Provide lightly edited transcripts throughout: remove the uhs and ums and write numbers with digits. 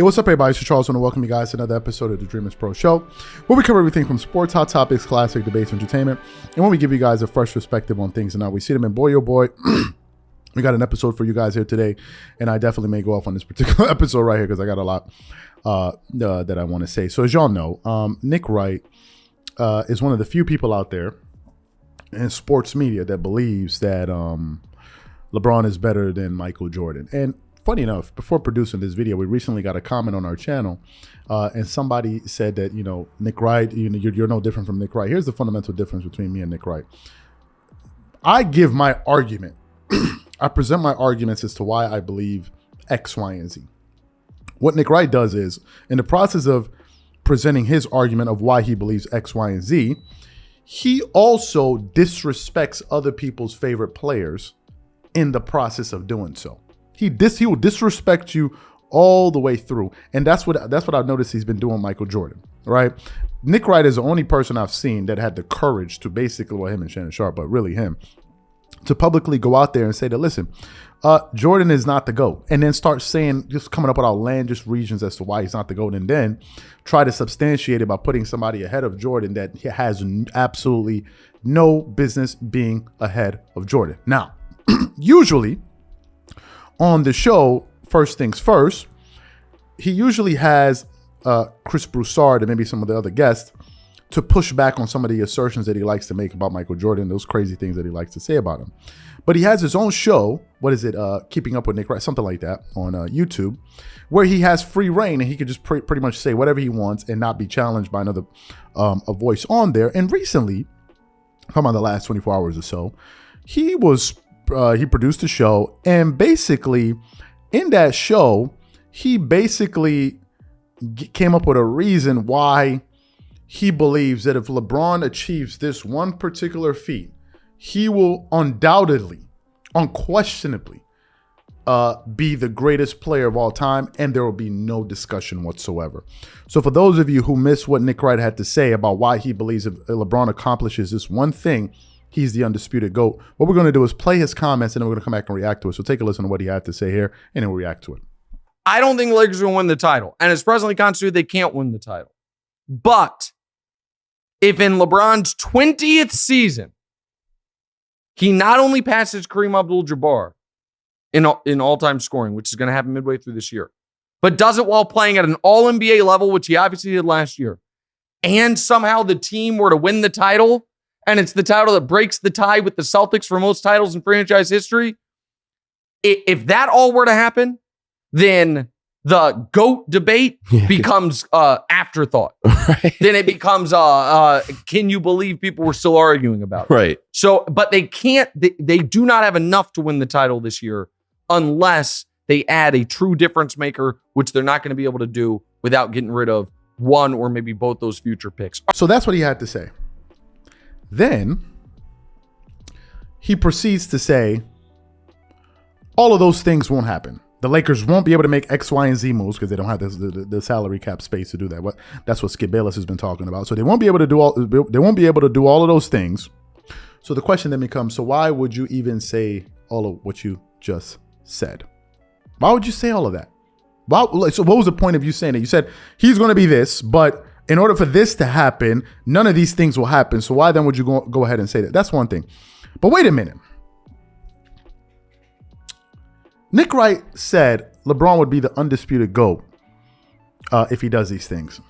Hey, what's up, everybody? It's Charles. I want to welcome you guys to another episode of the Dreamerspro Show, where we cover everything from sports, hot topics, classic debates, entertainment, and when we give you guys a fresh perspective on things and how we see them. And boy, oh boy, we got an episode for you guys here today, and I definitely may go off on this particular episode right here because I got a lot that I want to say. So as y'all know, Nick Wright is one of the few people out there in sports media that believes that LeBron is better than Michael Jordan. And funny enough, before producing this video, we recently got a comment on our channel, and somebody said that, you know, Nick Wright, you're no different from Nick Wright. Here's the fundamental difference between me and Nick Wright. I give my argument. I present my arguments as to why I believe X, Y, and Z. What Nick Wright does is, in the process of presenting his argument of why he believes X, Y, and Z, he also disrespects other people's favorite players in the process of doing so. He will disrespect you all the way through. And that's what I've noticed he's been doing with Michael Jordan, right? Nick Wright is the only person I've seen that had the courage to basically, well, him and Shannon Sharp, but really him, to publicly go out there and say that, listen, Jordan is not the GOAT. And then start saying, just coming up with outlandish reasons as to why he's not the GOAT. And then try to substantiate it by putting somebody ahead of Jordan that has absolutely no business being ahead of Jordan. Now, usually, on the show, first things first, he usually has Chris Broussard and maybe some of the other guests to push back on some of the assertions that he likes to make about Michael Jordan, those crazy things that he likes to say about him. But he has his own show, what is it, Keeping Up with Nick Wright, something like that, on YouTube, where he has free reign and he could just pretty much say whatever he wants and not be challenged by another a voice on there. And recently, come on, the last 24 hours or so, he produced a show, and basically in that show, he basically came up with a reason why he believes that if LeBron achieves this one particular feat, he will undoubtedly, unquestionably, be the greatest player of all time, and there will be no discussion whatsoever. So for those of you who missed what Nick Wright had to say about why he believes if LeBron accomplishes this one thing, he's the undisputed GOAT, what we're going to do is play his comments, and then we're going to come back and react to it. So take a listen to what he had to say here, and then we'll react to it. I don't think the Lakers will win the title. And as presently constituted, they can't win the title. But if in LeBron's 20th season, he not only passes Kareem Abdul-Jabbar in all-time scoring, which is going to happen midway through this year, but does it while playing at an all-NBA level, which he obviously did last year, and somehow the team were to win the title, and it's the title that breaks the tie with the Celtics for most titles in franchise history, if that all were to happen, then the GOAT debate becomes afterthought. Right. Then it becomes, can you believe people were still arguing about it? Right. So, but they can't, they do not have enough to win the title this year unless they add a true difference maker, which they're not going to be able to do without getting rid of one or maybe both those future picks. So that's what he had to say. Then he proceeds to say all of those things won't happen. The Lakers won't be able to make X, Y, and Z moves because they don't have the salary cap space to do that. That's what Skip Bayless has been talking about. So they won't be able to do all of those things. So the question then becomes, so why would you even say all of what you just said? Why would you say all of that? So what was the point of you saying it? You said he's going to be this, but in order for this to happen, none of these things will happen. So why then would you go ahead and say that? That's one thing. But wait a minute. Nick Wright said LeBron would be the undisputed GOAT if he does these things.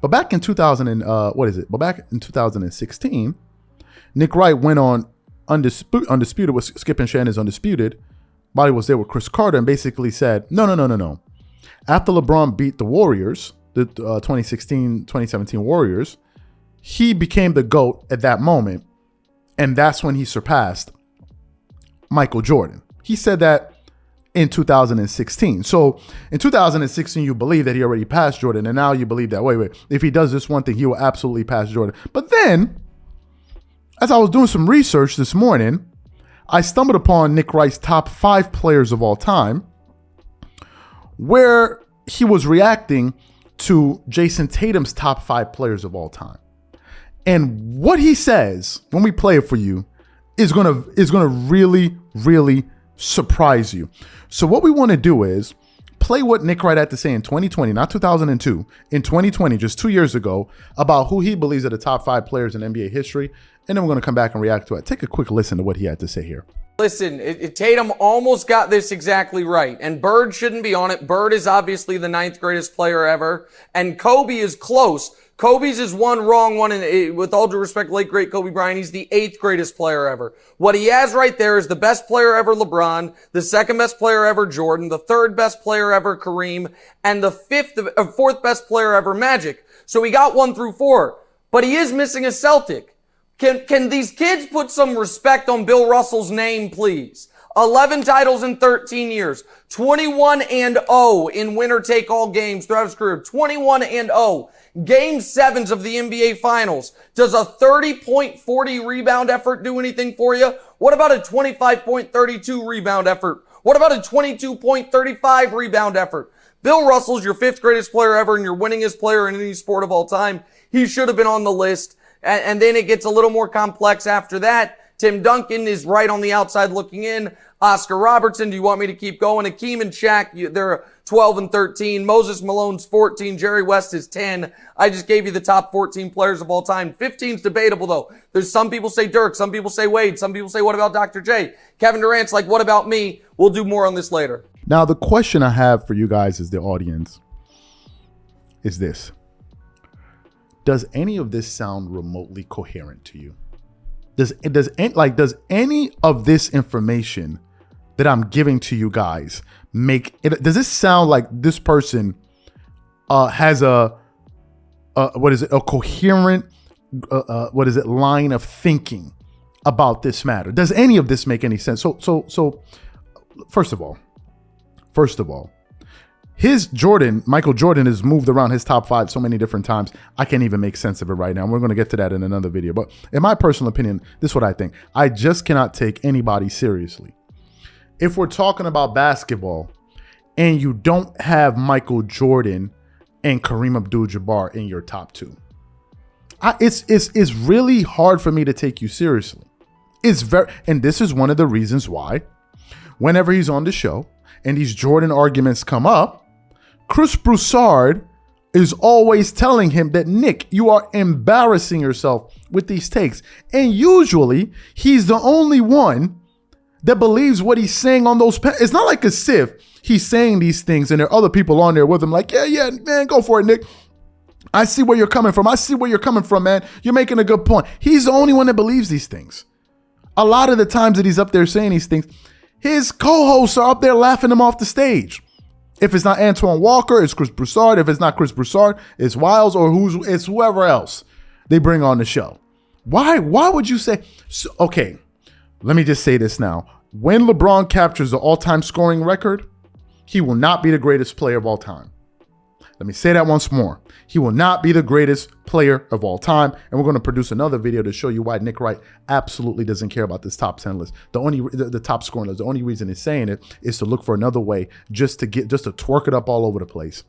But back in 2016, Nick Wright went on Undisputed with Skip and Shannon's Undisputed. Body was there with Chris Carter and basically said, no. After LeBron beat the Warriors, the 2016-2017 Warriors, he became the GOAT at that moment. And that's when he surpassed Michael Jordan. He said that in 2016. So in 2016, you believe that he already passed Jordan. And now you believe that, wait, if he does this one thing, he will absolutely pass Jordan. But then, as I was doing some research this morning, I stumbled upon Nick Wright's top 5 players of all time, where he was reacting to Jason Tatum's top 5 players of all time. And what he says, when we play it for you, is gonna really surprise you. So what we want to do is play what Nick Wright had to say in 2020, not 2002, in 2020, just 2 years ago, about who he believes are the top 5 players in NBA history, and then we're going to come back and react to it. Take a quick listen to what he had to say here. Listen, Tatum almost got this exactly right, and Bird shouldn't be on it. Bird is obviously the 9th greatest player ever, and Kobe is close. Kobe's is one wrong one, and with all due respect, late great Kobe Bryant, he's the 8th greatest player ever. What he has right there is the best player ever, LeBron, the 2nd best player ever, Jordan, the 3rd best player ever, Kareem, and the 4th best player ever, Magic. So he got 1 through 4, but he is missing a Celtic. Can these kids put some respect on Bill Russell's name, please? 11 titles in 13 years. 21-0 in winner-take-all games throughout his career. 21-0. Game 7s of the NBA Finals. Does a 30-point-40 rebound effort do anything for you? What about a 25-point-32 rebound effort? What about a 22-point-35 rebound effort? Bill Russell's your 5th greatest player ever and your winningest player in any sport of all time. He should have been on the list. And then it gets a little more complex after that. Tim Duncan is right on the outside looking in. Oscar Robertson, do you want me to keep going? Hakeem and Shaq, they're 12 and 13. Moses Malone's 14. Jerry West is 10. I just gave you the top 14 players of all time. 15's debatable, though. There's some people say Dirk. Some people say Wade. Some people say, what about Dr. J? Kevin Durant's like, what about me? We'll do more on this later. Now, the question I have for you guys as the audience is this. Does any of this sound remotely coherent to you? Does any of this information that I'm giving to you guys make it? Does this sound like this person has a coherent line of thinking about this matter? Does any of this make any sense? So first of all, Michael Jordan has moved around his top 5 so many different times, I can't even make sense of it right now. We're going to get to that in another video. But in my personal opinion, this is what I think. I just cannot take anybody seriously. If we're talking about basketball and you don't have Michael Jordan and Kareem Abdul-Jabbar in your top 2, it's really hard for me to take you seriously. And this is one of the reasons why whenever he's on the show and these Jordan arguments come up, Chris Broussard is always telling him that, Nick, you are embarrassing yourself with these takes. And usually he's the only one that believes what he's saying on those. It's not like as if he's saying these things and there are other people on there with him like, yeah, man, go for it, Nick. I see where you're coming from. Man. You're making a good point. He's the only one that believes these things. A lot of the times that he's up there saying these things, his co-hosts are up there laughing him off the stage. If it's not Antoine Walker, it's Chris Broussard. If it's not Chris Broussard, it's Wiles or it's whoever else they bring on the show. Why would you say? So, okay, let me just say this now. When LeBron captures the all-time scoring record, he will not be the greatest player of all time. Let me say that once more. He will not be the greatest player of all time. And we're going to produce another video to show you why Nick Wright absolutely doesn't care about this top 10 list. The top scoring list. The only reason he's saying it is to look for another way just to twerk it up all over the place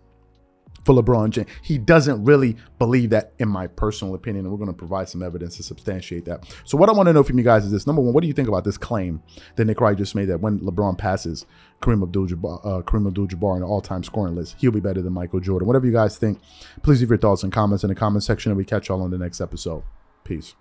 for LeBron James. He doesn't really believe that, in my personal opinion, and we're going to provide some evidence to substantiate that. So what I want to know from you guys is this. Number one, what do you think about this claim that Nick Wright just made, that when LeBron passes Kareem Abdul-Jabbar in the all-time scoring list, he'll be better than Michael Jordan? Whatever you guys think, please leave your thoughts and comments in the comment section, and we catch y'all on the next episode. Peace.